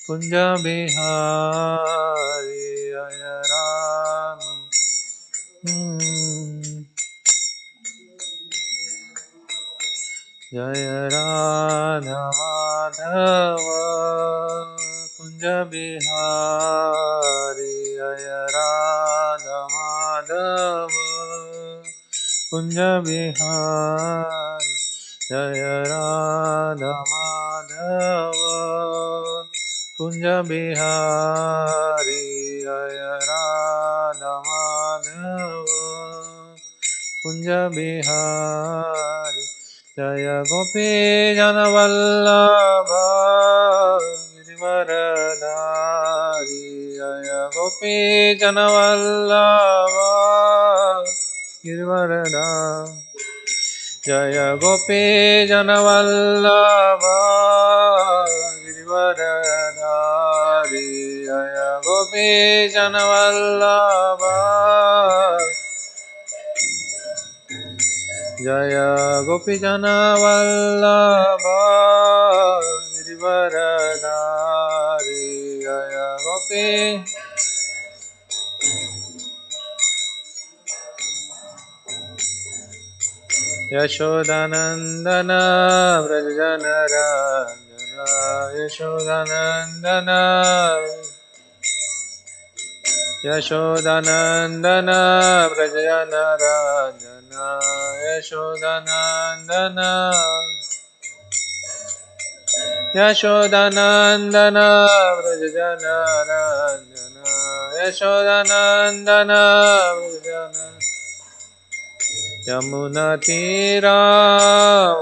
Kunja Bihari Jaya Radha Jaya Radha Madhava Kunja Bihari Jaya Radha Madhava Kunja Bihari Jaya Radha Madhava Kunja Bihari Jaya Radha Madhava Kunja Bihari Jaya Gopi Janavallabha Girivaradhari Jaya Gopi Janavallabha Girivaradhari Jaya Gopi Janavallabha Girivaradhari Jaya Gopi Janavallabha Jaya Gopi Janavallabha Girivaradhari Jaya Gopi Yashodanandana Vrajanarajana Yashodanandana Yashodanandana Vrajanarajana Yashodanandana Yashodanandana Vrajanarajana Yashodanandana Vrajanarajana Yamuna Tira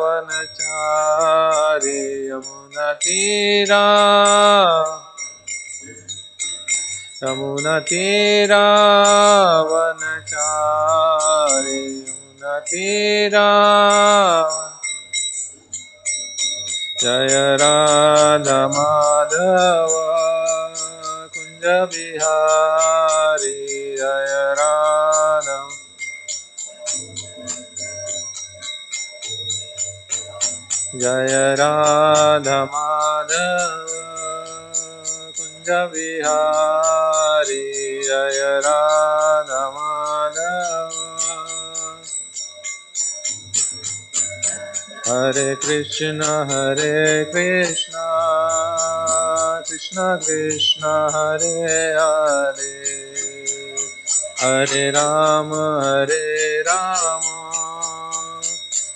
Vanachari Yamuna Tira Yamuna Tira Vanachari Yamuna Tira Jaya Radha Madhava Kunja Bihari Jaya Radha Jaya Radha Madhava Kunja Bihari Jaya Radha Madhava Hare Krishna Krishna Krishna Hare Hare Hare Rama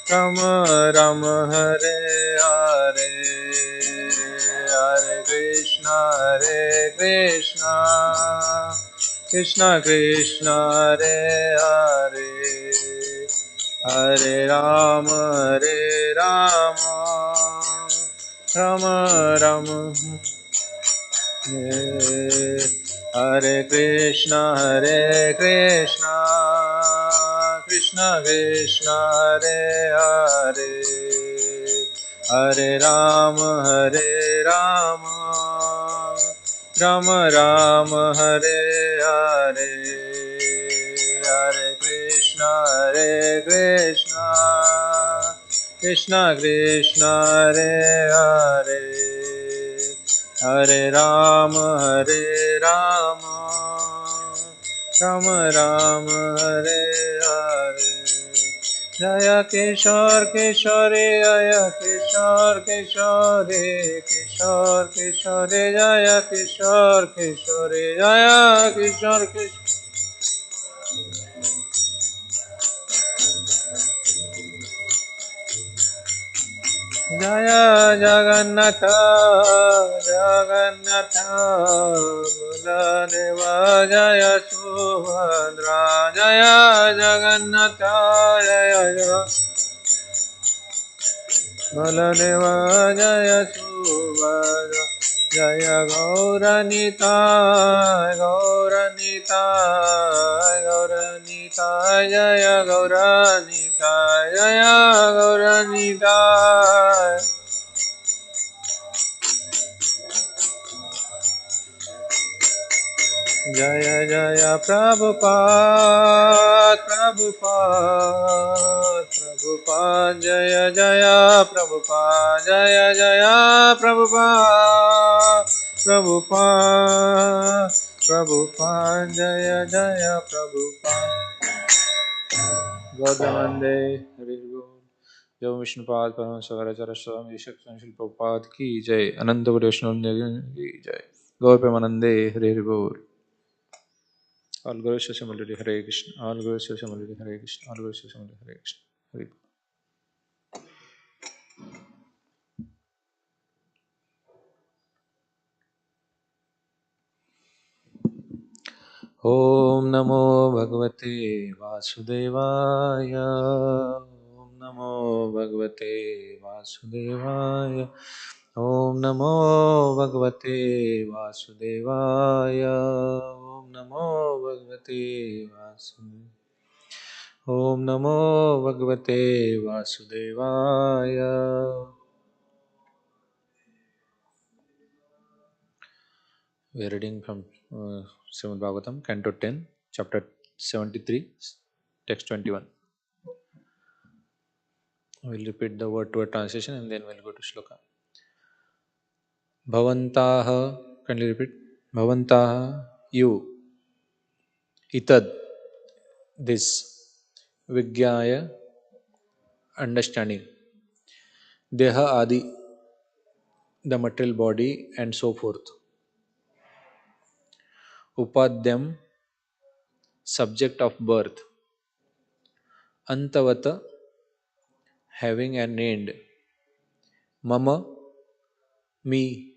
Rama Rama Hare Hare Hare Krishna Krishna Krishna Hare Hare Hare Rama Rama Rama Hare Krishna Krishna Krishna Hare Hare Hare Rama Rama Rama Hare Hare Hare Krishna Krishna Krishna Hare Hare Hare Rama Rama Rama Hare Hare Jaya Kishore Jaya Kishore Jaya Kishore Jaya Kishore Jaya Jagannatha Baladeva Jaya Subhadra Jaya Jagannatha Jaya Baladeva Jaya Subhadra Jaya Gauranita Jaya Gauranita Jaya Jaya Prabhupada Jaya Jaya Prabhupada Jaya Jaya Prabhupada Prabhupada, Prabhupada, Jaya Jaya Prabhupada. Gautamande, Hari Guru. जय विष्णुपाद परम सगराचार्य स्वामी शिल प्रभुपाद की जय अनंत वैष्णव की जय गौर प्रेमानंदे हरे हरि बोल All Guru Shashamali Hare Krishna All Guru Shashamali Hare Krishna All Guru Shashamali Hare Krishna Hare Om Namo Bhagavate Vasudevaya Om Namo Bhagavate Vasudevaya Om Namo Bhagavate Vasudevaya Om Namo Bhagavate Vasudevaya Om Namo Bhagavate Vasudevaya. We are reading from Srimad Bhagavatam, Canto 10, Chapter 73, Text 21. We will repeat the word-to-word translation and then we will go to Shloka. Bhavantaha, can you repeat? Bhavantaha, you, itad, this, Vigyaya, understanding, Deha Adi, the material body, and so forth. Upadhyam, subject of birth. Antavata, having an end. Mama, me.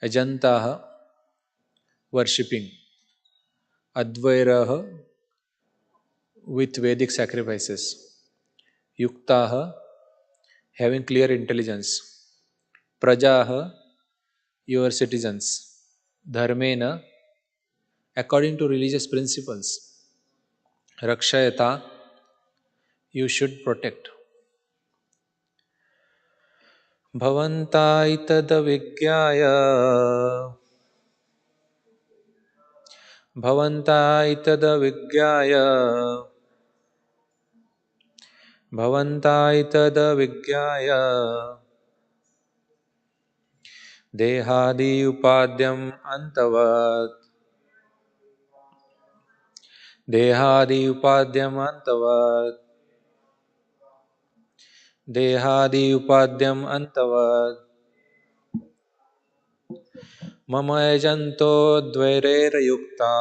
Ajantaha, worshipping. Advairaha, with Vedic sacrifices. Yuktaha, having clear intelligence. Prajaha, your citizens. Dharmena, according to religious principles. Rakshayata, you should protect. Bhavanta itada vigyaya Bhavanta itada vigyaya Bhavanta itada vigyaya Dehadi upadyam antavat Dehadi upadyam antavat Dehadi upadyam antavat Mama ejanto dvairera yukta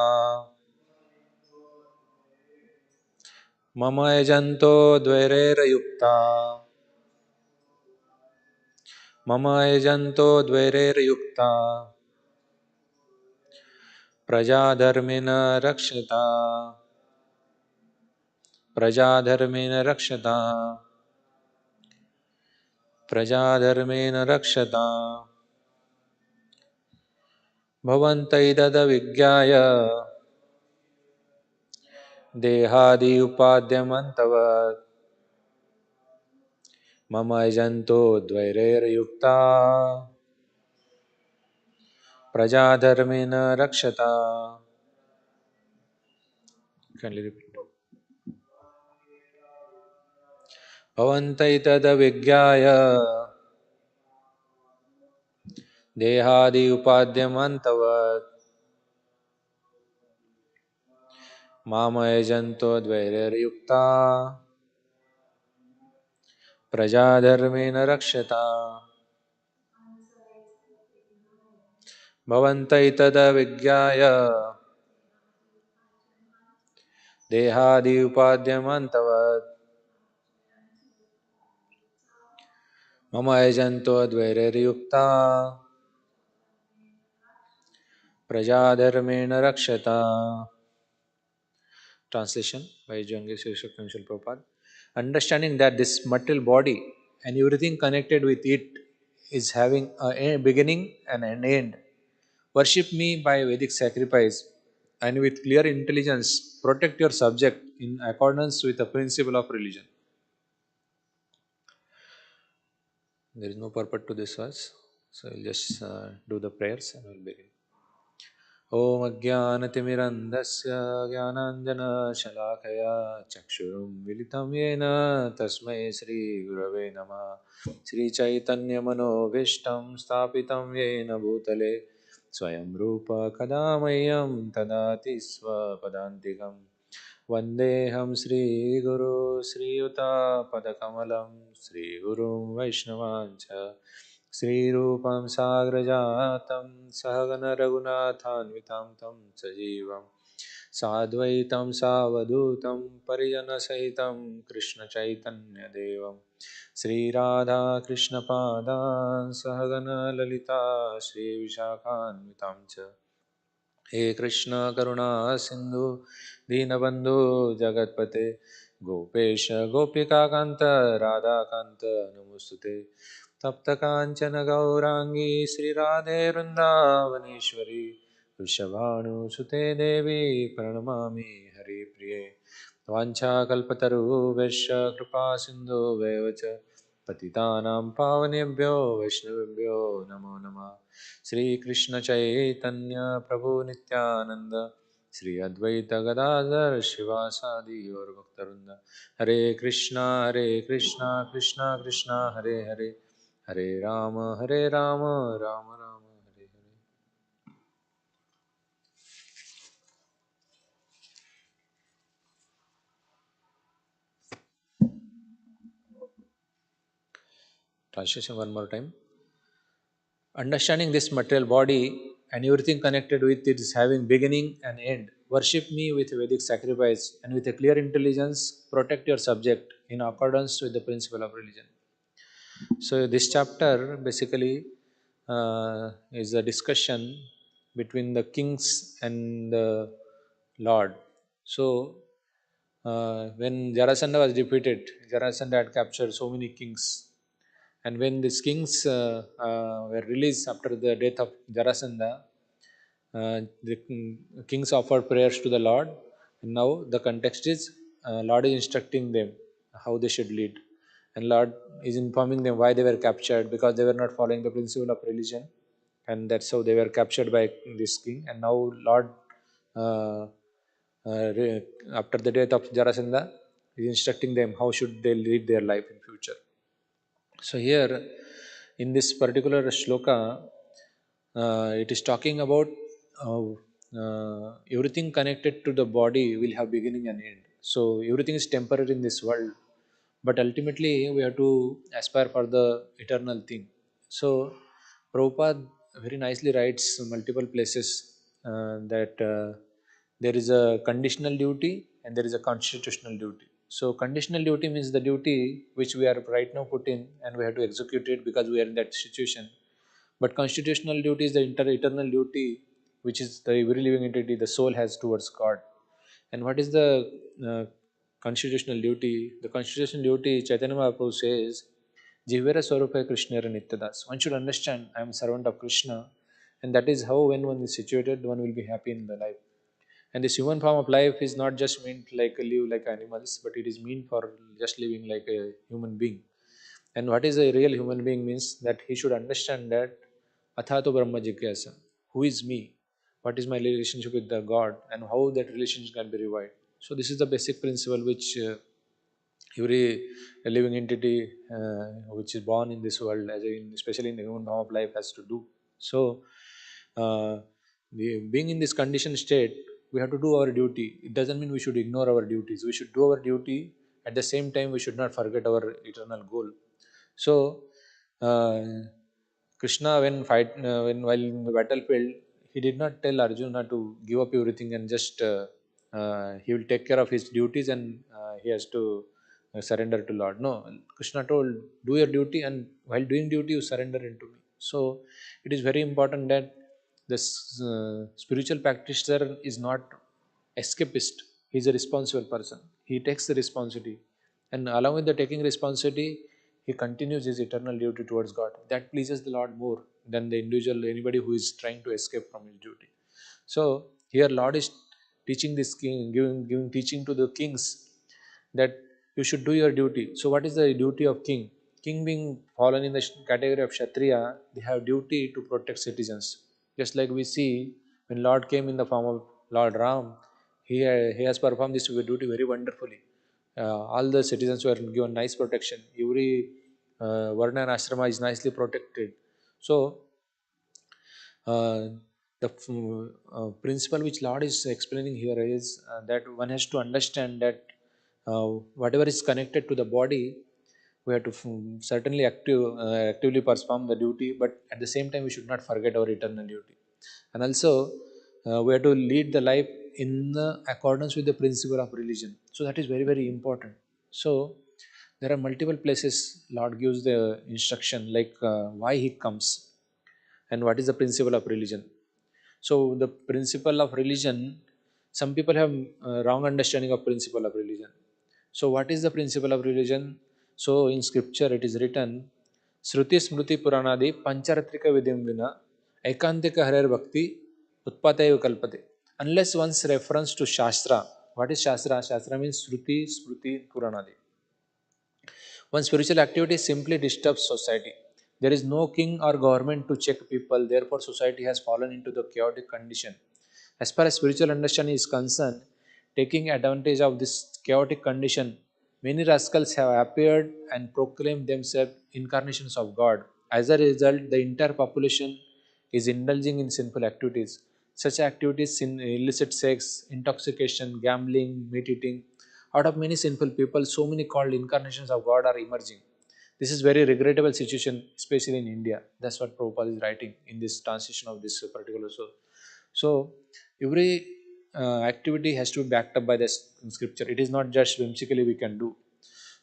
Mama ejanto dvairera yukta Mama ejanto dvairera yukta Prajadharmena rakshata Prajadharmena rakshata Prajadharmena rakshata Bhavantaitada vigyaya Dehadi upadyamantavat Mama ejanto dvairer yukta Prajadharmena rakshata. Kindly repeat. Bhavantaitada vigyaya Dehadi upadyamantavat Mama ejanto dvairer yukta Prajadharmena rakshata. Bhavantaitada vigyaya Dehadi upadyamantavat Mama ejanto dvairer yukta Prajadharmena rakshata. Translation by Jangi Shri Prabhupada. Understanding that this material body and everything connected with it is having a beginning and an end. Worship me by Vedic sacrifice and with clear intelligence protect your subject in accordance with the principle of religion. There is no purport to this verse, so we'll just do the prayers and we'll begin. ॐ अज्ञानतिमिरन्धस्य ज्ञानाञ्जनशलाकया चक्षुरुन्मिलितं येन तस्मै श्रीगुरवे नमः। श्रीचैतन्यमनोभीष्टं स्थापितं येन भूतले स्वयं रूप कदा मह्यं ददाति स्वपदान्तिकं। वन्देऽहं श्रीगुरो श्रीयुतापदकमलं श्रीगुरुं वैष्णवाञ्च श्रीरूपं साग्रजातं सहगणरघुनाथान्वितां तं सजीवं साद्वैतं सावधूतं परिजनसहितं कृष्णचैतन्यदेवं श्रीराधाकृष्णपादान् सहगणललिता श्रीविशाखान्वितां च हे कृष्ण करुणा सिंधु दीनबंधु जगतपते गोपेश गोपिकाकांत राधाकांत नमोस्तुते तप्त कांचन गौरांगी श्रीराधे वृंदावनेश्वरी वृषभानुसुते देवी प्रणमामि हरिप्रिये वाञ्छाकल्पतरुभ्यश्च कृपा सिन्धुभ्येव च पतितानां पावनेभ्यो वैष्णवेभ्यो नमो नमः। श्री कृष्ण चैतन्य प्रभु नित्यानंद श्री अद्वैत गदाधर शिवासादि और भक्तवृंद। हरे Krishna Krishna Krishna Hare Hare Hare Ram Ram Ram Hare Hare. Translation one more time. Understanding this material body and everything connected with it is having beginning and end. Worship me with Vedic sacrifice and with a clear intelligence, protect your subject in accordance with the principle of religion. So, this chapter basically is a discussion between the kings and the Lord. So, when Jarasandha was defeated, Jarasandha had captured so many kings, and when these kings were released after the death of Jarasandha, the kings offered prayers to the Lord. And now the context is Lord is instructing them how they should lead, and Lord is informing them why they were captured because they were not following the principle of religion, and that's how they were captured by this king. And now Lord, uh, after the death of Jarasandha, is instructing them how should they lead their life in future. So here, in this particular shloka, it is talking about everything connected to the body will have beginning and end. So everything is temporary in this world, but ultimately we have to aspire for the eternal thing. So Prabhupada very nicely writes multiple places that there is a conditional duty and there is a constitutional duty. So conditional duty means the duty which we are right now put in and we have to execute it because we are in that situation. But constitutional duty is the eternal duty which is the every living entity the soul has towards God. And what is the constitutional duty? The constitutional duty, Chaitanya Mahaprabhu says, Jivera Swarupa Krishnera Nityadas. One should understand I am servant of Krishna, and that is how when one is situated, one will be happy in the life. And this human form of life is not just meant like a live like animals, but it is meant for just living like a human being. And what is a real human being means that he should understand that Athato Brahma Jigyasa. Who is me? What is my relationship with the God? And how that relationship can be revived. So this is the basic principle which every living entity which is born in this world, especially in the human form of life, has to do. So, being in this conditioned state, we have to do our duty. It doesn't mean we should ignore our duties. We should do our duty. At the same time, we should not forget our eternal goal. So, uh, Krishna, when while in the battlefield, he did not tell Arjuna to give up everything and just he will take care of his duties and he has to surrender to Lord. No, Krishna told, do your duty, and while doing duty, you surrender into me. So, it is very important that this spiritual practitioner is not escapist. He is a responsible person. He takes the responsibility, and along with the taking responsibility, he continues his eternal duty towards God. That pleases the Lord more than the individual, anybody who is trying to escape from his duty. So here, Lord is teaching this king, giving teaching to the kings that you should do your duty. So, what is the duty of king? King being fallen in the category of Kshatriya, they have duty to protect citizens. Just like we see When Lord came in the form of Lord Ram, he has performed this duty very wonderfully. All the citizens were given nice protection. Every Varna and Ashrama is nicely protected. So, uh, the principle which Lord is explaining here is that one has to understand that whatever is connected to the body, we have to certainly actively perform the duty, but at the same time, we should not forget our eternal duty. And also, we have to lead the life in the accordance with the principle of religion. So, that is very, very important. So, there are multiple places Lord gives the instruction like why He comes and what is the principle of religion. So the principle of religion, some people have wrong understanding of principle of religion. So what is the principle of religion? So in scripture it is written, Shruti Smriti Puranadi Pancharatrika Vidyam Vina Ekantika Harer Bhakti Utpatayo Kalpate. Unless one's reference to Shastra. What is Shastra? Shastra means Shruti Smriti Puranadi. One spiritual activity simply disturbs society. There is no king or government to check people, therefore, society has fallen into the chaotic condition. As far as spiritual understanding is concerned, taking advantage of this chaotic condition, many rascals have appeared and proclaimed themselves incarnations of God. As a result, the entire population is indulging in sinful activities. Such activities in illicit sex, intoxication, gambling, meat eating. Out of many sinful people, so many called incarnations of God are emerging. This is very regrettable situation, especially in India. That's what Prabhupada is writing in this transition of this particular soul. So every activity has to be backed up by the scripture. It is not just whimsically we can do.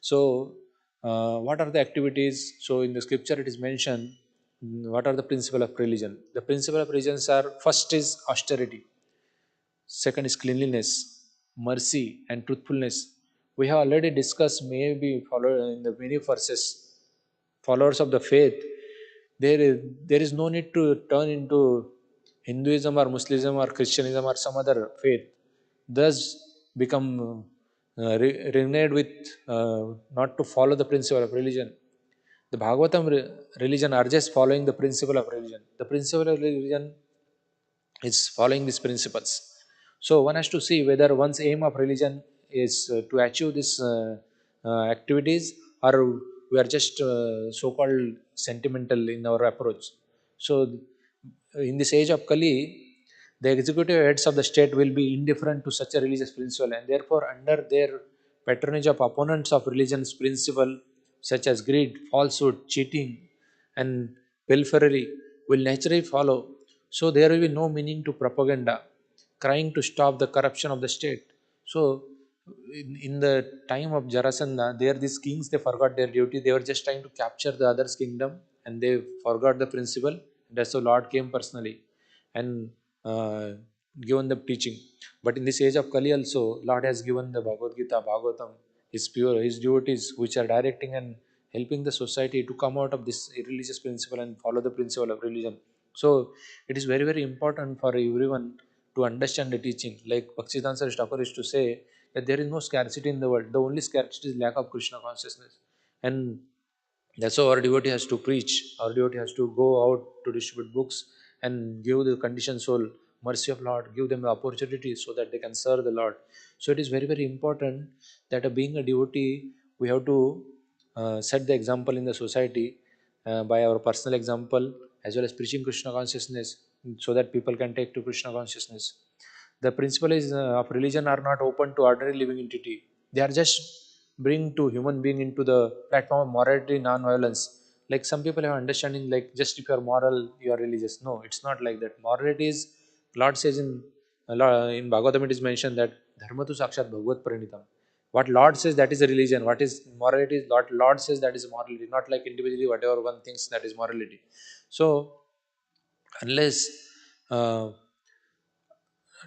So what are the activities? So in the scripture it is mentioned what are the principle of religion. The principle of religions are first is austerity, second is cleanliness, mercy, and truthfulness. We have already discussed, maybe follow in the many verses. Followers of the faith, there is no need to turn into Hinduism or Muslim or Christianism or some other faith. Thus, become reneged with not to follow the principle of religion. The Bhagavatam religion urges following the principle of religion. The principle of religion is following these principles. So one has to see whether one's aim of religion is to achieve these activities, or we are just so-called sentimental in our approach. So in this age of Kali, the executive heads of the state will be indifferent to such a religious principle, and therefore under their patronage of opponents of religion's principle such as greed, falsehood, cheating, and pilfery will naturally follow. So there will be no meaning to propaganda, crying to stop the corruption of the state. So in the time of Jarasandha, there these kings they forgot their duty. They were just trying to capture the other's kingdom, and they forgot the principle. That's why Lord came personally and given the teaching. But in this age of Kali also, Lord has given the Bhagavad Gita, Bhagavatam, his devotees, which are directing and helping the society to come out of this religious principle and follow the principle of religion. So it is very, very important for everyone to understand the teaching. Like Bhaktisiddhanta Thakur used to say that there is no scarcity in the world. The only scarcity is lack of Krishna consciousness. And that's how our devotee has to preach. Our devotee has to go out to distribute books and give the conditioned soul mercy of Lord, give them the opportunity so that they can serve the Lord. So it is very, very important that being a devotee, we have to set the example in the society by our personal example as well as preaching Krishna consciousness so that people can take to Krishna consciousness. The principle is of religion are not open to ordinary living entity. They are just bring to human being into the platform of morality, non-violence. Like some people have understanding like just if you are moral, you are religious. No, it's not like that. Morality is, Lord says in Bhagavatam it is mentioned that dharma tu sakshat bhagavat pranitam. What Lord says that is a religion. What is morality? Lord says that is morality. Not like individually whatever one thinks that is morality. So unless uh,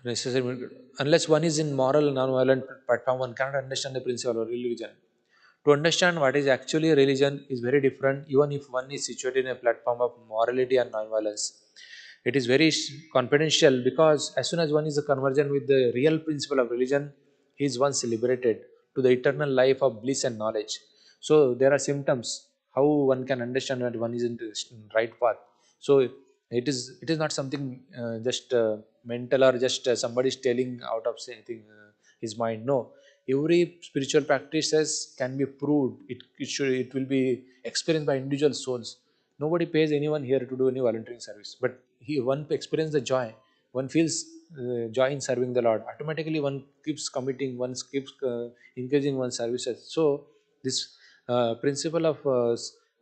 necessary unless one is in moral non-violent platform, one cannot understand the principle of religion. To understand what is actually religion is very different even if one is situated in a platform of morality and non-violence. It is very confidential because as soon as one is a conversion with the real principle of religion, he is once liberated to the eternal life of bliss and knowledge. So there are symptoms how one can understand that one is in the right path. So It is not something just mental, or just somebody is telling out of something his mind. No, every spiritual practices can be proved. It will be experienced by individual souls. Nobody pays anyone here to do any volunteering service, but one experience the joy. One feels joy in serving the Lord. Automatically one keeps committing, one keeps increasing one's services. So this principle of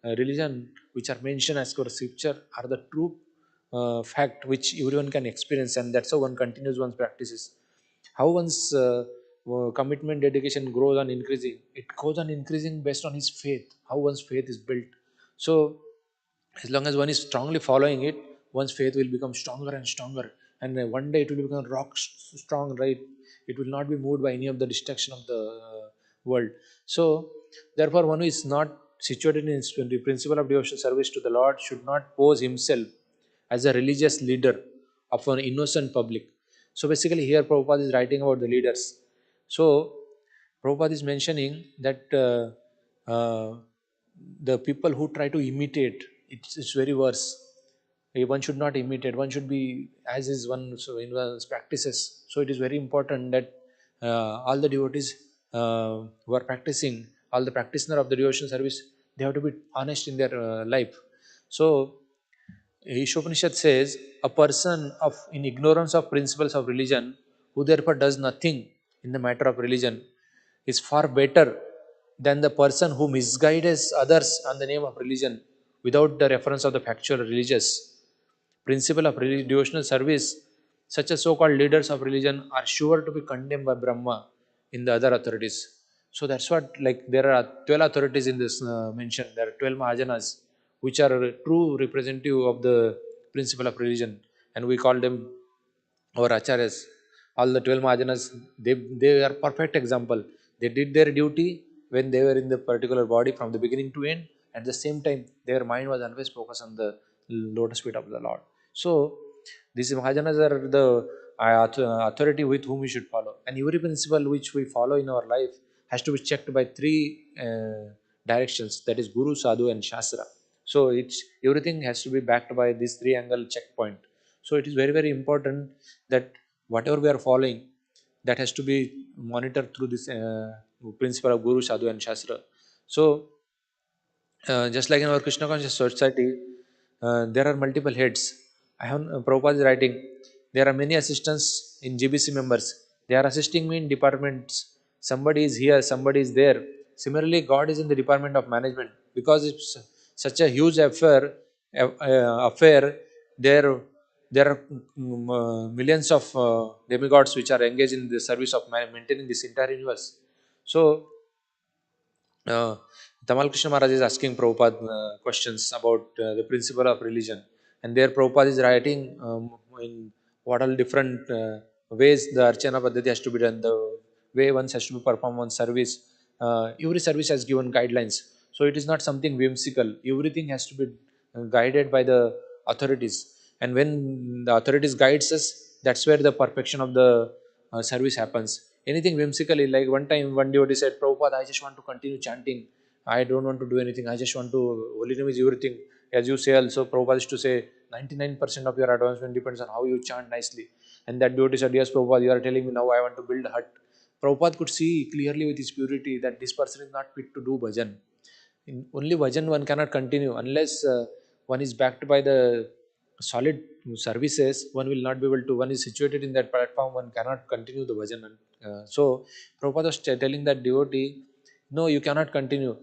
religion which are mentioned as per scripture are the true fact which everyone can experience, and that's how one continues one's practices. How one's commitment, dedication grows on increasing. It goes on increasing based on his faith, how one's faith is built. So as long as one is strongly following it, one's faith will become stronger and stronger, and one day it will become strong, right? It will not be moved by any of the distraction of the world. So therefore, one who is not situated in the principle of devotional service to the Lord should not pose himself as a religious leader of an innocent public. So basically here Prabhupada is writing about the leaders. So Prabhupada is mentioning that the people who try to imitate, it's very worse. One should not imitate, one should be as is one, so in one's practices. So it is very important that all the devotees who are practicing, all the practitioner of the devotional service, they have to be honest in their life. So Ishopanishad says, a person of in ignorance of principles of religion, who therefore does nothing in the matter of religion, is far better than the person who misguides others on the name of religion without the reference of the factual religious principle of devotional service. Such as so-called leaders of religion are sure to be condemned by Brahma in the other authorities. So that's what, like, there are 12 authorities in this mention. There are 12 Mahajanas, which are a true representative of the principle of religion, and we call them our acharyas. All the 12 Mahajanas, they are perfect example. They did their duty when they were in the particular body from the beginning to end. At the same time, their mind was always focused on the lotus feet of the Lord. So these Mahajanas are the authority with whom we should follow. And every principle which we follow in our life has to be checked by three directions, that is Guru, Sadhu, and Shastra. So it's everything has to be backed by this three angle checkpoint. So it is very, very important that whatever we are following, that has to be monitored through this principle of Guru, Sadhu, and Shastra. So just like in our Krishna conscious society, there are multiple heads. I have Prabhupada is writing, there are many assistants in GBC members. They are assisting me in departments. Somebody is here, somebody is there. Similarly, God is in the department of management, because it's such a huge affair. There, there are millions of demigods which are engaged in the service of maintaining this entire universe. So uh, Tamal Krishna Maharaj is asking Prabhupada questions about the principle of religion, and there Prabhupada is writing in what all different ways the Archana Paddhati has to be done, the way one has to be perform on service. Every service has given guidelines, so it is not something whimsical. Everything has to be guided by the authorities, and when the authorities guides us, that's where the perfection of the service happens. Anything whimsically, like one time one devotee said, Prabhupada, I just want to continue chanting. I don't want to do anything. I just want to, holy name is everything. As you say also, Prabhupada used to say, 99% of your advancement depends on how you chant nicely. And that devotee said, yes, Prabhupada, you are telling me now I want to build a hut. Prabhupada could see clearly with his purity that this person is not fit to do bhajan. In only bhajan one cannot continue unless one is backed by the solid services. One will not be able to. One is situated in that platform. One cannot continue the bhajan. So Prabhupada was telling that devotee, no, you cannot continue.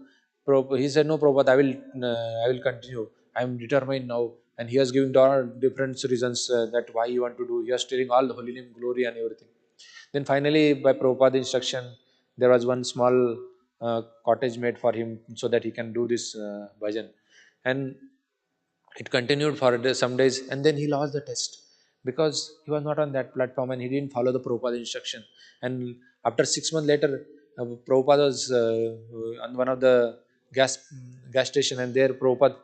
He said, no, Prabhupada, I will continue. I am determined now. And he was giving different reasons that why he want to do. He was telling all the holy name, glory, and everything. Then finally, by Prabhupada's instruction, there was one small cottage made for him so that he can do this bhajan. And it continued for some days, and then he lost the test because he was not on that platform and he didn't follow the Prabhupada instruction. And after 6 months later, Prabhupada was on one of the gas gas station, and there Prabhupada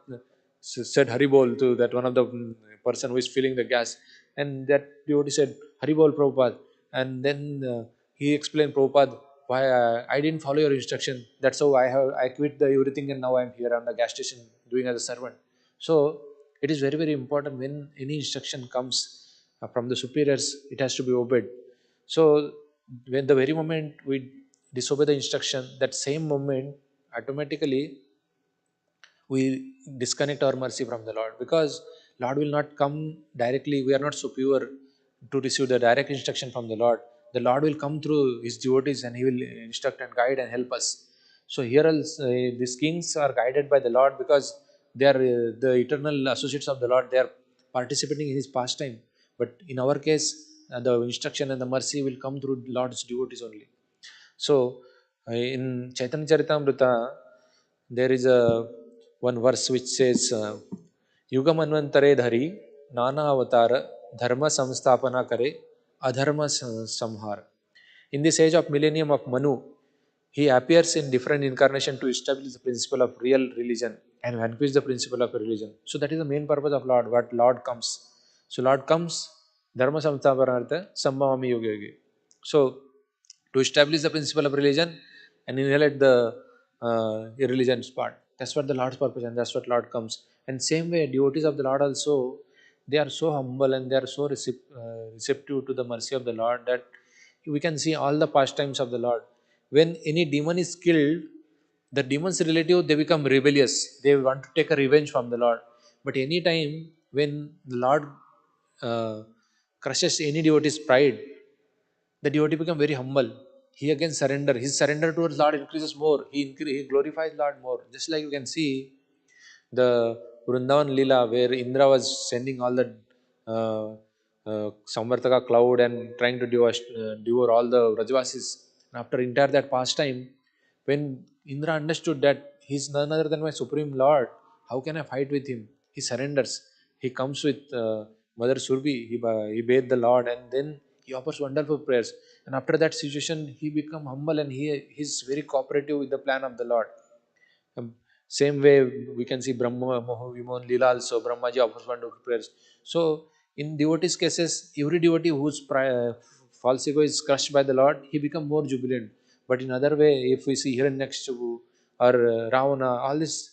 said Haribol to that one of the person who is filling the gas, and that devotee said Haribol Prabhupada, and then he explained Prabhupada why I didn't follow your instruction. That's how I quit the everything and now I'm here on the gas station doing as a servant. So It is very, very important when any instruction comes from the superiors, it has to be obeyed. So when the very moment we disobey the instruction, that same moment automatically we disconnect our mercy from the Lord, because Lord will not come directly. We are not superior to receive the direct instruction from the Lord. The Lord will come through his devotees and he will instruct and guide and help us. So here also, these kings are guided by the Lord because they are the eternal associates of the Lord. They are participating in his pastime. But in our case, the instruction and the mercy will come through Lord's devotees only. So in Chaitanya Charitamrita, there is a one verse which says, "Yuga manvantare dhari nana avatara dharma samstapana kare adharma samhar." In this age of millennium of Manu, he appears in different incarnation to establish the principle of real religion and vanquish the principle of religion. So that is the main purpose of Lord. What Lord comes. So Lord comes, dharma samsthapanartha sambhavami yogi yogi. So to establish the principle of religion and inherit the irreligion's part. That's what the Lord's purpose, and that's what Lord comes. And same way, devotees of the Lord also, they are so humble and they are so receptive to the mercy of the Lord that we can see all the pastimes of the Lord. When any demon is killed, the demon's relative, they become rebellious. They want to take a revenge from the Lord. But any time when the Lord uh, crushes any devotee's pride, the devotee become very humble. He again surrender. His surrender towards Lord increases more. He glorifies Lord more. Just like you can see the Vrindavan Leela, where Indra was sending all the uh, Samvartaka cloud and trying to devour all the Vrajavasis. And after entire that pastime, when Indra understood that he is none other than my supreme Lord, how can I fight with him? He surrenders. He comes with Mother Surbi. He bathed the Lord, and then he offers wonderful prayers. And after that situation, he become humble and he is very cooperative with the plan of the Lord. Um, Same way we can see Brahma Vimon Leela also, Brahmaji offers wonderful prayers. So in devotees' cases, every devotee whose false ego is crushed by the Lord, he become more jubilant. But in other way, if we see here next to or Ravana, all this,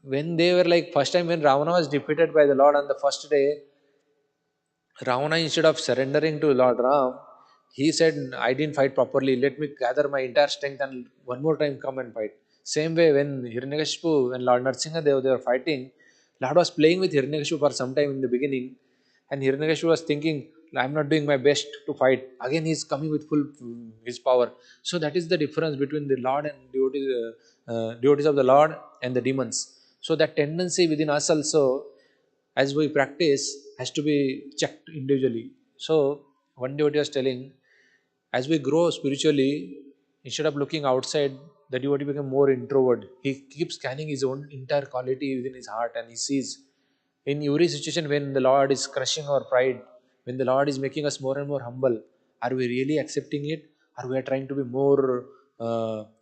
when they were like first time when Ravana was defeated by the Lord on the first day, Ravana, instead of surrendering to Lord Ram, he said, I didn't fight properly. Let me gather my entire strength and one more time come and fight. Same way, when Hiranyakashipu and Lord Narsinga they were fighting, Lord was playing with Hiranyakashipu for some time in the beginning, and Hiranyakashipu was thinking, I'm not doing my best to fight. Again, he's coming with full his power. So that is the difference between the Lord and devotees of the Lord and the demons. So that tendency within us also, as we practice, has to be checked individually. So one devotee was telling, as we grow spiritually, instead of looking outside, the devotee become more introvert. He keeps scanning his own entire quality within his heart, and he sees in every situation when the Lord is crushing our pride, when the Lord is making us more and more humble, are we really accepting it, or we are trying to be more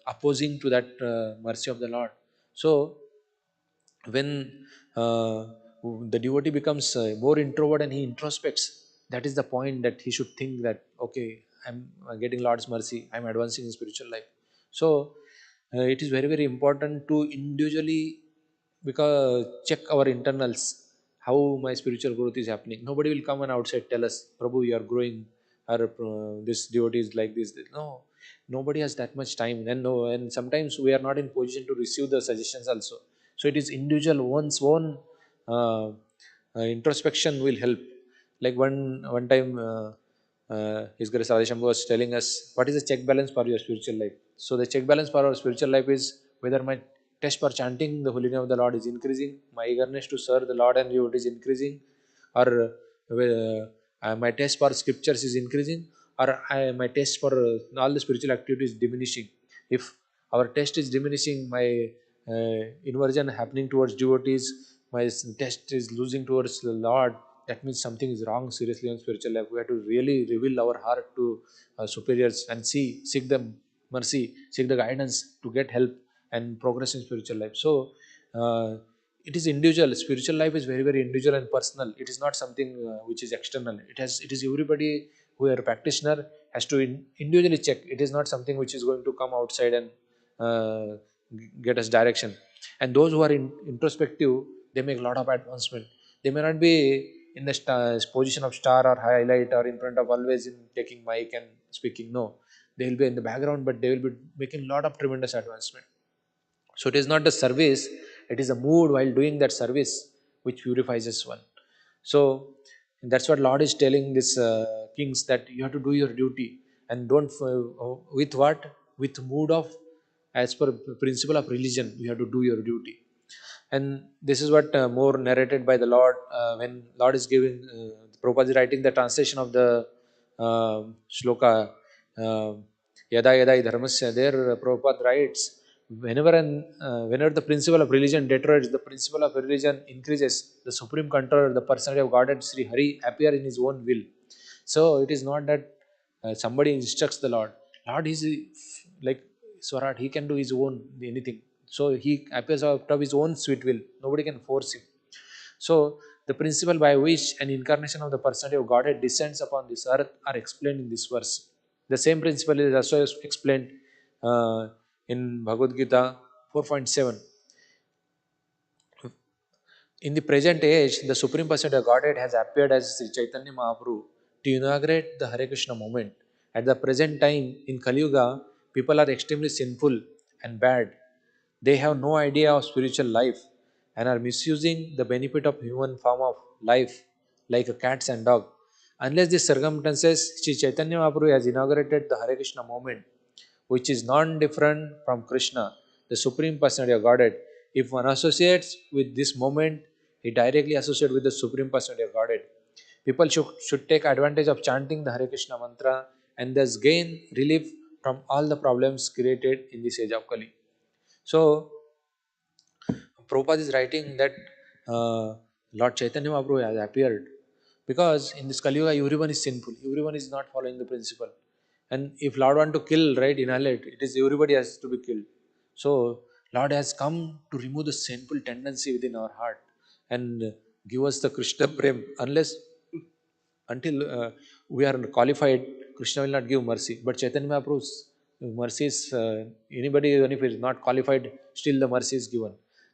opposing to that mercy of the Lord? So when uh, the devotee becomes more introvert and he introspects, that is the point that he should think that, okay, I'm getting Lord's mercy, I'm advancing in spiritual life. So it is very, very important to individually, because check our internals, how my spiritual growth is happening. Nobody will come and outside tell us, Prabhu, you are growing, or this devotee is like this. No, nobody has that much time, and no, and sometimes we are not in position to receive the suggestions also. So it is individual, one's own uh, introspection will help. Like one time, His Grace Radheshambhu was telling us, what is the check balance for your spiritual life? So the check balance for our spiritual life is whether my taste for chanting the holy name of the Lord is increasing, my eagerness to serve the Lord and you is increasing, or my taste for scriptures is increasing, or my taste for all the spiritual activity is diminishing. If our taste is diminishing, my inversion happening towards devotees, my taste is losing towards the Lord, that means something is wrong seriously on spiritual life. We have to really reveal our heart to superiors and seek them mercy, seek the guidance to get help and progress in spiritual life. So uh, it is individual. Spiritual life is very, very individual and personal. It is not something which is external. It is everybody who are a practitioner has to individually check. It is not something which is going to come outside and get us direction. And those who are introspective, they make a lot of advancement. They may not be in the position of star or highlight or in front of always in taking mic and speaking. No, they will be in the background, but they will be making a lot of tremendous advancement. So it is not the service, it is a mood while doing that service which purifies us one. So that's what Lord is telling these kings, that you have to do your duty and don't with what, with mood of, as per principle of religion, you have to do your duty. And this is what more narrated by the Lord when Lord is giving, Prabhupada is writing the translation of the shloka, uh, Yada Yada hi Dharmasya. There, Prabhupada writes, whenever the principle of religion deteriorates, the principle of religion increases, the supreme controller, the personality of Godhead, Sri Hari, appear in his own will. So it is not that somebody instructs the Lord. Lord is like Swarat, he can do his own anything. So he appears out of his own sweet will. Nobody can force him. So the principle by which an incarnation of the personality of Godhead descends upon this earth are explained in this verse. The same principle is also explained in Bhagavad Gita 4.7. In the present age, the Supreme Personality of Godhead has appeared as Sri Chaitanya Mahaprabhu to inaugurate the Hare Krishna movement. At the present time, in Kali Yuga, people are extremely sinful and bad. They have no idea of spiritual life and are misusing the benefit of human form of life like a cats and dog. Unless these circumstances, Sri Chaitanya Mahaprabhu has inaugurated the Hare Krishna movement, which is non-different from Krishna, the Supreme Personality of Godhead. If one associates with this moment, he directly associates with the Supreme Personality of Godhead. People should take advantage of chanting the Hare Krishna mantra and thus gain relief from all the problems created in this age of Kali. So, Prabhupada is writing that Lord Chaitanya Mahaprabhu has appeared because in this Kali Yuga everyone is sinful, everyone is not following the principle. And if Lord want to kill, right, annihilate, it is everybody has to be killed. So Lord has come to remove the sinful tendency within our heart and give us the Krishna Prem. Unless until we are qualified, Krishna will not give mercy. But Chaitanya Mahaprabhu's mercy is, anybody, even if he is not qualified, still the mercy is given.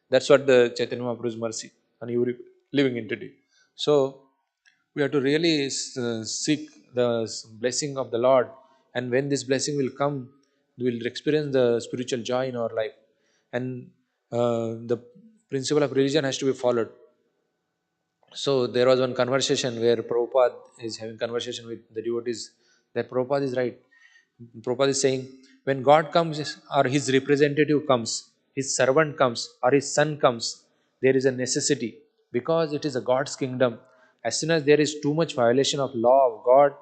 That's what the Chaitanya Mahaprabhu's mercy on every living entity. So we have to really seek the blessing of the Lord, and when this blessing will come, we will experience the spiritual joy in our life. And the principle of religion has to be followed. So there was one conversation where Prabhupada is having conversation with the devotees, that Prabhupada is right. Prabhupada is saying, when God comes or his representative comes, his servant comes or his son comes, there is a necessity because it is a God's kingdom. As soon as there is too much violation of law of God,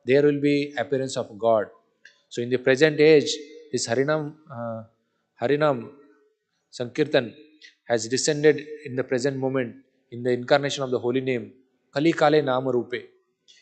there will be appearance of God. So in the present age, this Harinam Sankirtan has descended in the present moment in the incarnation of the holy name, Kali Kale Nama Rupe.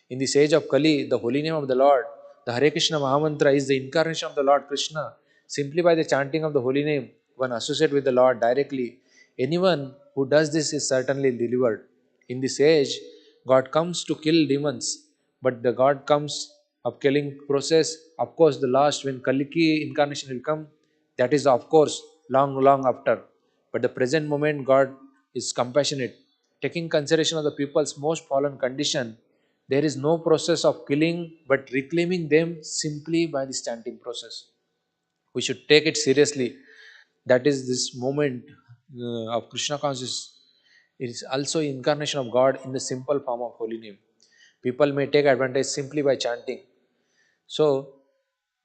In this age of Kali, the holy name of the Lord, the Hare Krishna Mahamantra is the incarnation of the Lord Krishna. Simply by the chanting of the holy name, one associates with the Lord directly. Anyone who does this is certainly delivered. In this age, God comes to kill demons, but the God comes of killing process, of course, the last when Kaliki incarnation will come, that is of course long, long after. But the present moment, God is compassionate. Taking consideration of the people's most fallen condition, there is no process of killing but reclaiming them simply by the chanting process. We should take it seriously. That is this moment of Krishna consciousness. It is also incarnation of God in the simple form of holy name. People may take advantage simply by chanting. So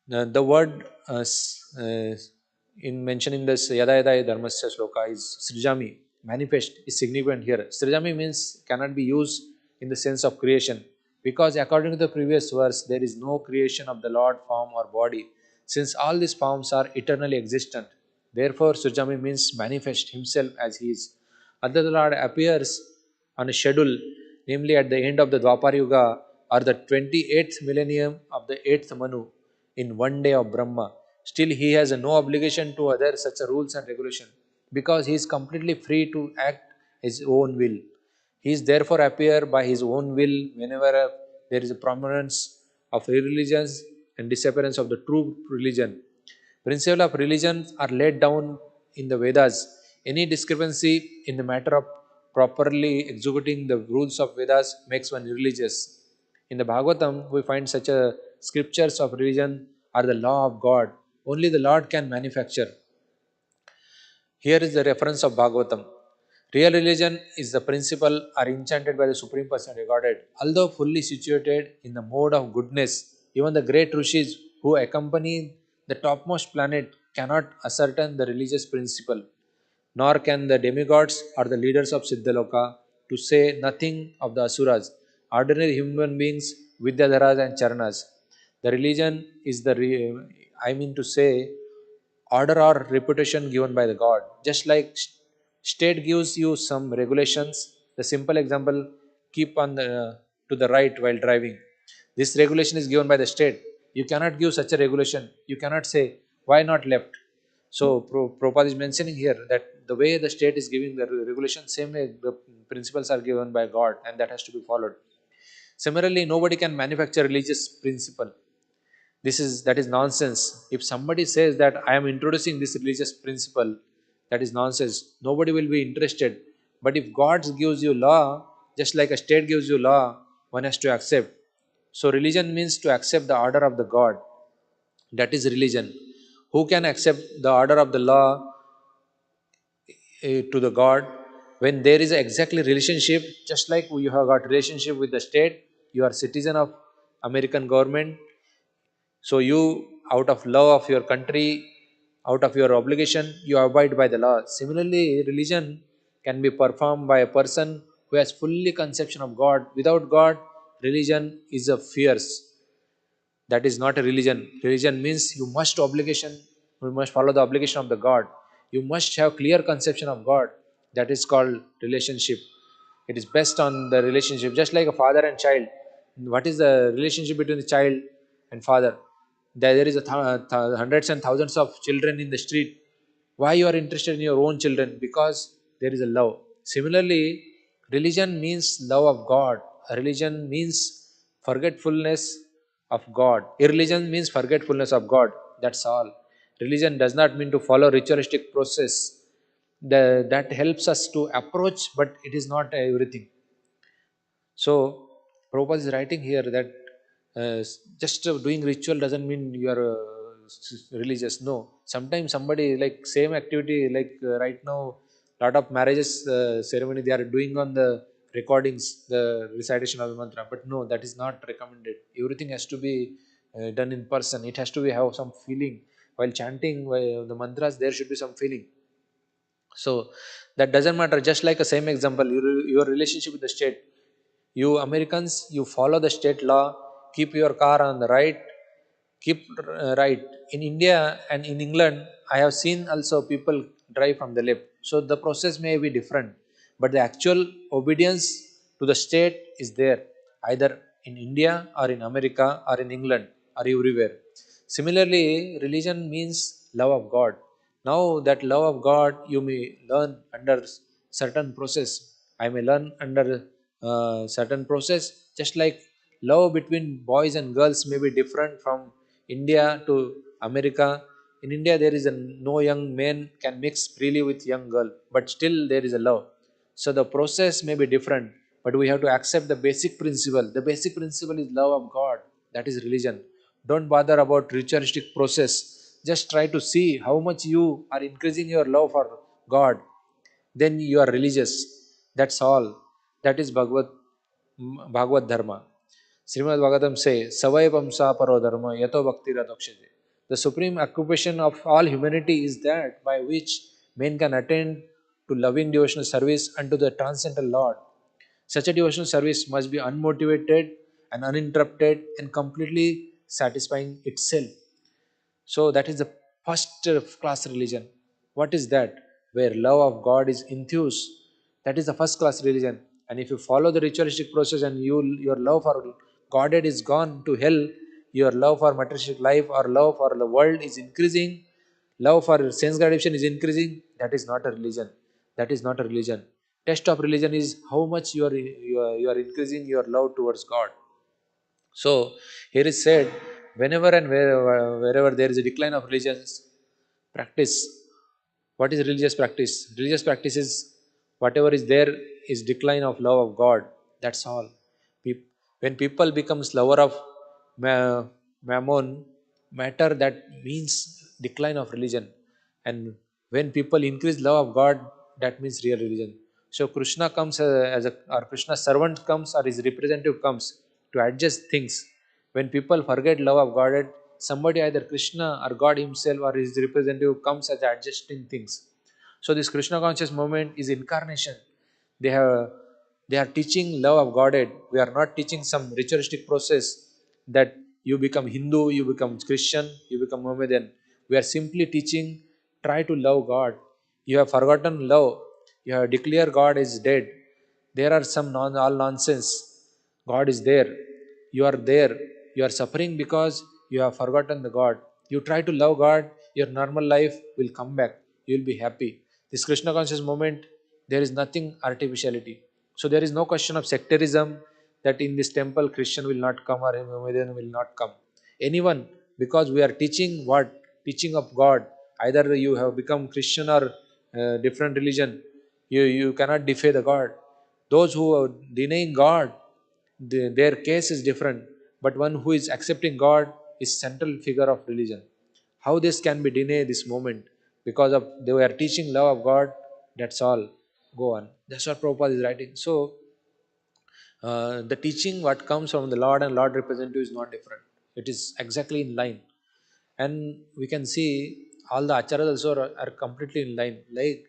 the word in mentioning this Yada Yada Dharmasya Sloka is Srijami, manifest, is significant here. Srijami means cannot be used in the sense of creation because according to the previous verse, there is no creation of the Lord form or body since all these forms are eternally existent. Therefore, Srijami means manifest himself as he is. Other the Lord appears on a schedule, namely at the end of the Dwapar Yuga or the 28th millennium of the 8th Manu in one day of Brahma. Still, he has no obligation to other such a rules and regulation because he is completely free to act his own will. He is therefore appear by his own will whenever there is a prominence of religions and disappearance of the true religion. Principles of religion are laid down in the Vedas. Any discrepancy in the matter of properly executing the rules of Vedas makes one religious. In the Bhagavatam, we find such a scriptures of religion are the law of God. Only the Lord can manufacture. Here is the reference of Bhagavatam. Real religion is the principle or enchanted by the Supreme Personality Godhead. Although fully situated in the mode of goodness, even the great rishis who accompany the topmost planet cannot ascertain the religious principle, nor can the demigods or the leaders of Siddhaloka, to say nothing of the asuras, ordinary human beings, Vidyadharas and Charanas. The religion is I mean to say, order or reputation given by the God. Just like state gives you some regulations, the simple example, keep on the to the right while driving. This regulation is given by the state. You cannot give such a regulation. You cannot say why not left. So Prabhupada is mentioning here that the way the state is giving the regulation, same way the principles are given by God, and that has to be followed. Similarly, nobody can manufacture religious principle. That is nonsense. If somebody says that I am introducing this religious principle, that is nonsense. Nobody will be interested. But if God gives you law, just like a state gives you law, one has to accept. So religion means to accept the order of the God. That is religion. Who can accept the order of the law to the God? When there is a exactly relationship, just like you have got relationship with the state, you are citizen of American government. So you, out of love of your country, out of your obligation, you abide by the law. Similarly, religion can be performed by a person who has fully conception of God. Without God, religion is a fierce. That is not a religion. Religion means you must obligation, you must follow the obligation of the God. You must have clear conception of God. That is called relationship. It is best on the relationship, just like a father and child. What is the relationship between the child and father? There is hundreds and thousands of children in the street. Why you are interested in your own children? Because there is a love. Similarly, religion means love of God. Religion means forgetfulness of God. Irreligion means forgetfulness of God. That's all. Religion does not mean to follow ritualistic process. That helps us to approach, but it is not everything. So, Prabhupada is writing here that just doing ritual doesn't mean you are religious. No, sometimes somebody like same activity, like right now, lot of marriages ceremony they are doing on the recordings, the recitation of the mantra. But no, that is not recommended. Everything has to be done in person. It has to be have some feeling while chanting the mantras. There should be some feeling. So that doesn't matter. Just like a same example, your relationship with the state. You Americans, you follow the state law, keep your car on the right, keep right. In India and in England, I have seen also people drive from the left. So the process may be different, but the actual obedience to the state is there, either in India or in America or in England or everywhere. Similarly, religion means love of God. Now that love of God you may learn under certain process. I may learn under certain process, just like love between boys and girls may be different from India to America. In India, there is a no young man can mix freely with young girl, but still there is a love. So the process may be different, but we have to accept the basic principle. The basic principle is love of God. That is religion. Don't bother about ritualistic process. Just try to see how much you are increasing your love for God. Then you are religious. That's all. That is Bhagavad Dharma. Srimad Bhagavatam says, Savai Pamsa Paro Dharma Yato Bhakti Radokshate. The supreme occupation of all humanity is that by which men can attain to loving devotional service unto the transcendental Lord. Such a devotional service must be unmotivated and uninterrupted and completely satisfying itself. So that is the first class religion. What is that? Where love of God is infused. That is the first class religion. And if you follow the ritualistic process and your love for Godhead is gone to hell, your love for materialistic life or love for the world is increasing, love for sense gratification is increasing, that is not a religion. That is not a religion. Test of religion is how much you are increasing your love towards God. So here is said, whenever and wherever there is a decline of religions practice. What is religious practice? Religious practice is whatever is there is decline of love of God. That's all. Peop- when people becomes lover of mammon, matter, that means decline of religion. And when people increase love of God, that means real religion. So Krishna comes as a, or Krishna's servant comes, or his representative comes to adjust things. When people forget love of God, somebody, either Krishna or God himself or his representative, comes as adjusting things. So this Krishna conscious movement is incarnation. They have they are teaching love of Godhead. We are not teaching some ritualistic process that you become Hindu, you become Christian, you become Mohammedan. We are simply teaching, try to love God. You have forgotten love. You have declared God is dead. There are some all nonsense. God is there. You are there. You are suffering because you have forgotten the God. You try to love God, your normal life will come back. You will be happy. This Krishna conscious moment, there is nothing artificiality. So there is no question of sectarism that in this temple Christian will not come or Mohammedan will not come. Anyone, because we are teaching what? Teaching of God. Either you have become Christian or different religion, you cannot defy the God. Those who are denying God, their case is different. But one who is accepting God is central figure of religion. How this can be denied this moment? Because of they were teaching love of God. That's all. Go on. That's what Prabhupada is writing. So the teaching what comes from the Lord and Lord representative is not different. It is exactly in line. And we can see all the acharyas also are completely in line. Like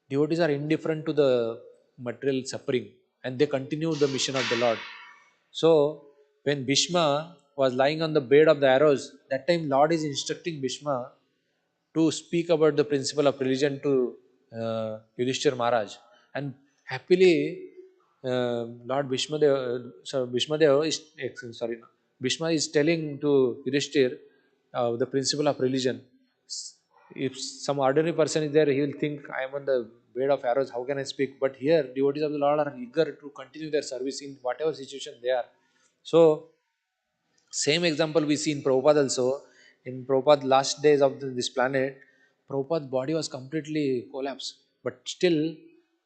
devotees are indifferent to the material suffering and they continue the mission of the Lord. So when Bhishma was lying on the bed of the arrows, that time Lord is instructing Bhishma to speak about the principle of religion to Yudhishthir Maharaj. And happily, Lord Bhishma so Bhishma is sorry, no, Bhishma is telling to Yudhishthir the principle of religion. If some ordinary person is there, he will think, I am on the bed of arrows, how can I speak? But here, devotees of the Lord are eager to continue their service in whatever situation they are. So, same example we see in Prabhupada also. In Prabhupada's last days of this planet, Prabhupada's body was completely collapsed. But still,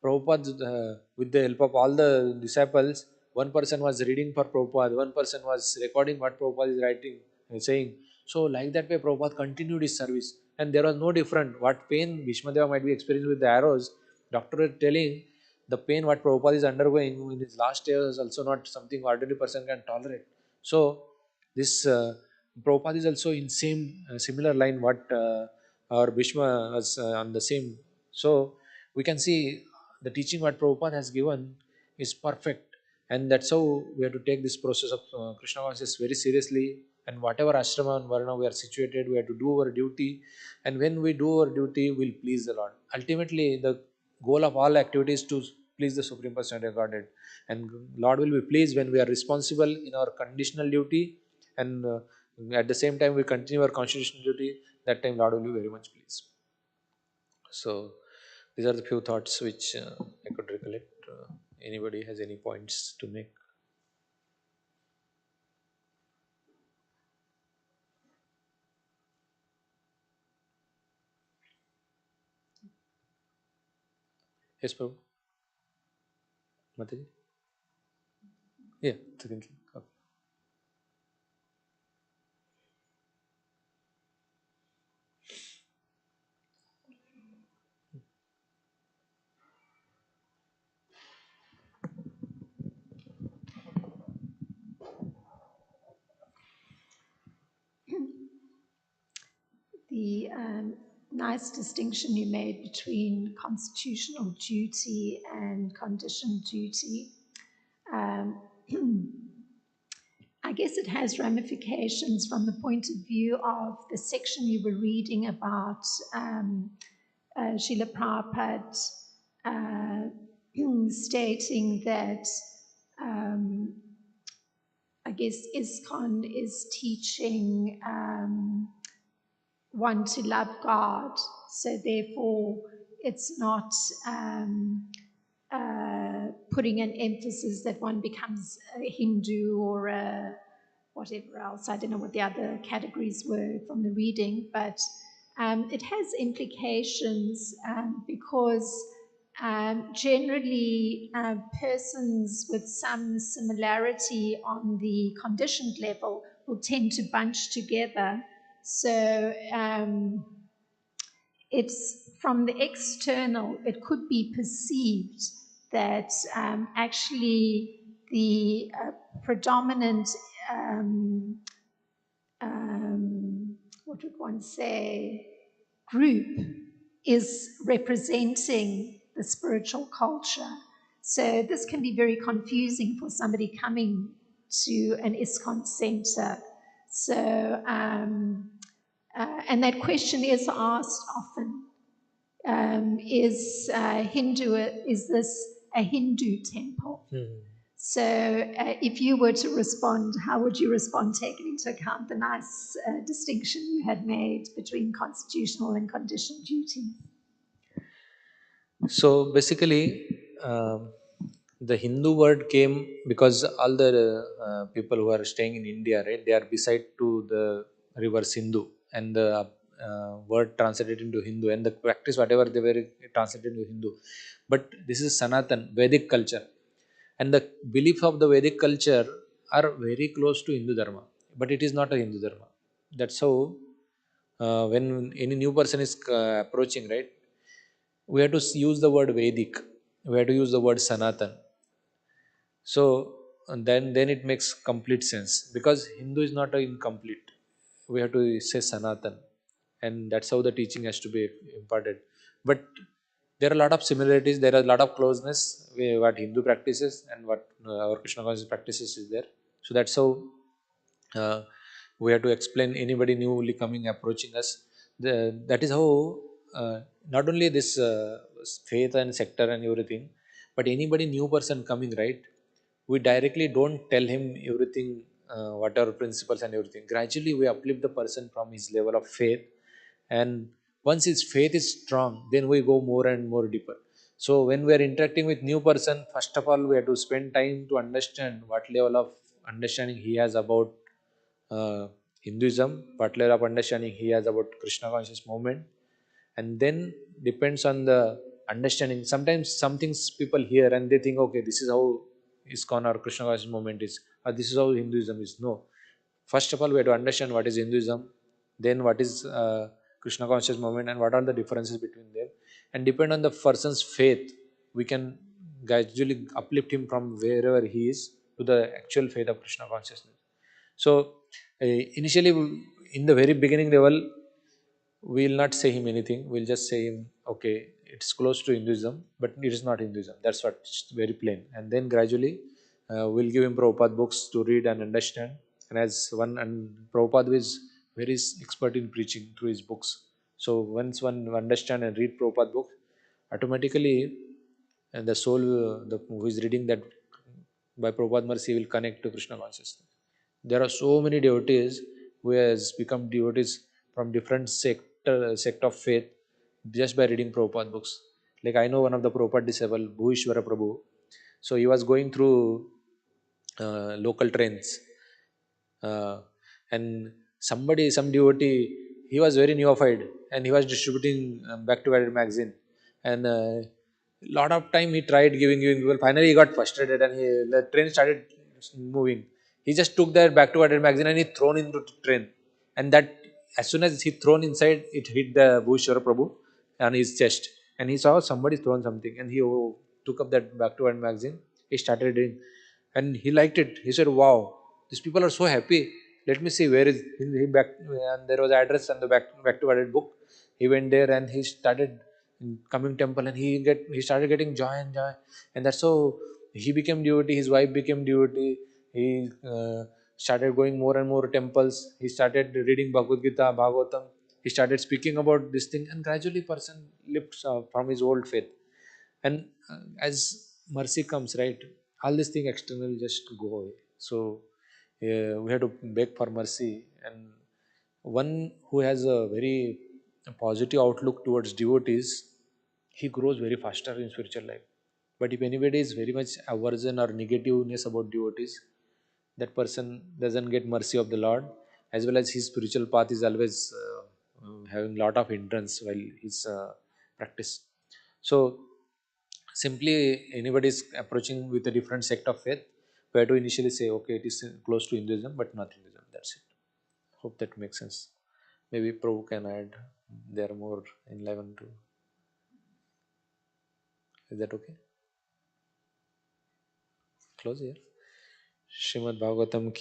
Prabhupada, with the help of all the disciples, one person was reading for Prabhupada, one person was recording what Prabhupada is writing and saying. So, like that way, Prabhupada continued his service. And there was no different. What pain Bhishmadeva might be experiencing with the arrows, doctor is telling the pain what Prabhupada is undergoing in his last days is also not something ordinary person can tolerate. So, this Prabhupada is also in same similar line what our Bhishma was on the same. So we can see the teaching what Prabhupada has given is perfect, and that's how we have to take this process of Krishna consciousness very seriously. And whatever ashrama and varna we are situated, we have to do our duty, and when we do our duty, we'll please the Lord. Ultimately, the goal of all activities to please the Supreme Personality of Godhead, and Lord will be pleased when we are responsible in our conditional duty and at the same time we continue our constitutional duty. That time Lord will be very much pleased. So these are the few thoughts which I could recollect. Anybody has any points to make? Yes, Prabhu. Mataji? Yeah, thank you. Okay. The nice distinction you made between constitutional duty and conditioned duty. Um, I guess it has ramifications from the point of view of the section you were reading about Srila Prabhupada stating that I guess ISKCON is teaching one to love God, so therefore it's not putting an emphasis that one becomes a Hindu or a whatever else. I don't know what the other categories were from the reading, but it has implications because Generally, persons with some similarity on the conditioned level will tend to bunch together. So it's from the external, it could be perceived that actually the predominant, what would one say, group is representing the spiritual culture. So this can be very confusing for somebody coming to an ISKCON center. So, and that question is asked often. Is this a Hindu temple? So, if you were to respond, how would you respond, taking into account the nice distinction you had made between constitutional and conditioned duties? So basically, the Hindu word came because all the people who are staying in India, right? They are beside to the river Sindhu, and the word translated into Hindu, and the practice whatever they were translated into Hindu. But this is Sanatan Vedic culture, and the belief of the Vedic culture are very close to Hindu Dharma, but it is not a Hindu Dharma. That's how when any new person is approaching, right? We have to use the word Vedic. We have to use the word Sanatan. So and then it makes complete sense, because Hindu is not a incomplete. We have to say Sanatan, and that's how the teaching has to be imparted. But there are a lot of similarities. There are a lot of closeness with what Hindu practices and what our Krishna conscious practices is there. So that's how uh, we have to explain anybody newly coming approaching us. That is how not only this faith and sector and everything, but anybody new person coming, right? We directly don't tell him everything, what are principles and everything. Gradually we uplift the person from his level of faith, and once his faith is strong, then we go more and more deeper. So when we are interacting with new person, first of all we have to spend time to understand what level of understanding he has about Hinduism, what level of understanding he has about Krishna conscious movement, and then depends on the understanding. Sometimes some things people hear and they think, okay, this is how ISKCON or Krishna conscious movement is, or this is how Hinduism is. No, first of all we have to understand what is Hinduism, then what is Krishna conscious movement, and what are the differences between them, and depend on the person's faith, we can gradually uplift him from wherever he is to the actual faith of Krishna consciousness. So initially, in the very beginning level, we will not say him anything. We'll just say him, okay, it's close to Hinduism, but it is not Hinduism. That's what, it's very plain. And then gradually, we'll give him Prabhupada books to read and understand. And as one, and Prabhupada is very expert in preaching through his books. So once one understand and read Prabhupada book, automatically, and the soul, who is reading that by Prabhupada mercy, will connect to Krishna consciousness. There are so many devotees who has become devotees from different sect of faith just by reading Prabhupada books. Like I know one of the Prabhupada disciple, Bhuishwara Prabhu. So he was going through local trains, uh, and some devotee, he was very neophyte, and he was distributing back to back magazine, and lot of time he tried giving people. Finally, he got frustrated, and the train started moving. He just took that back to back magazine and he thrown into the train, and that as soon as he thrown inside, it hit the Bhushwara Prabhu on his chest, and he saw somebody thrown something, and he took up that back to back magazine. He started reading, and he liked it. He said, "Wow, these people are so happy. Let me see where is he back." And there was address on the back to added book. He went there and he started coming temple, and he started getting joy and joy, and that's how he became devotee. His wife became devotee. He started going more and more temples. He started reading Bhagavad Gita, Bhagavatam. He started speaking about this thing, and gradually person lifts from his old faith. And as mercy comes, right, all these things external just go away. So we have to beg for mercy, and one who has a very positive outlook towards devotees, he grows very faster in spiritual life. But if anybody is very much aversion or negativeness about devotees, that person doesn't get mercy of the Lord, as well as his spiritual path is always having lot of hindrance while his practice. So Simply, anybody is approaching with a different sect of faith, we have to initially say, okay, it is close to Hinduism, but not Hinduism. That's it. Hope that makes sense. Maybe Prabhu can add. They are more enlivened to. Is that okay? Close here. Srimad Bhagavatam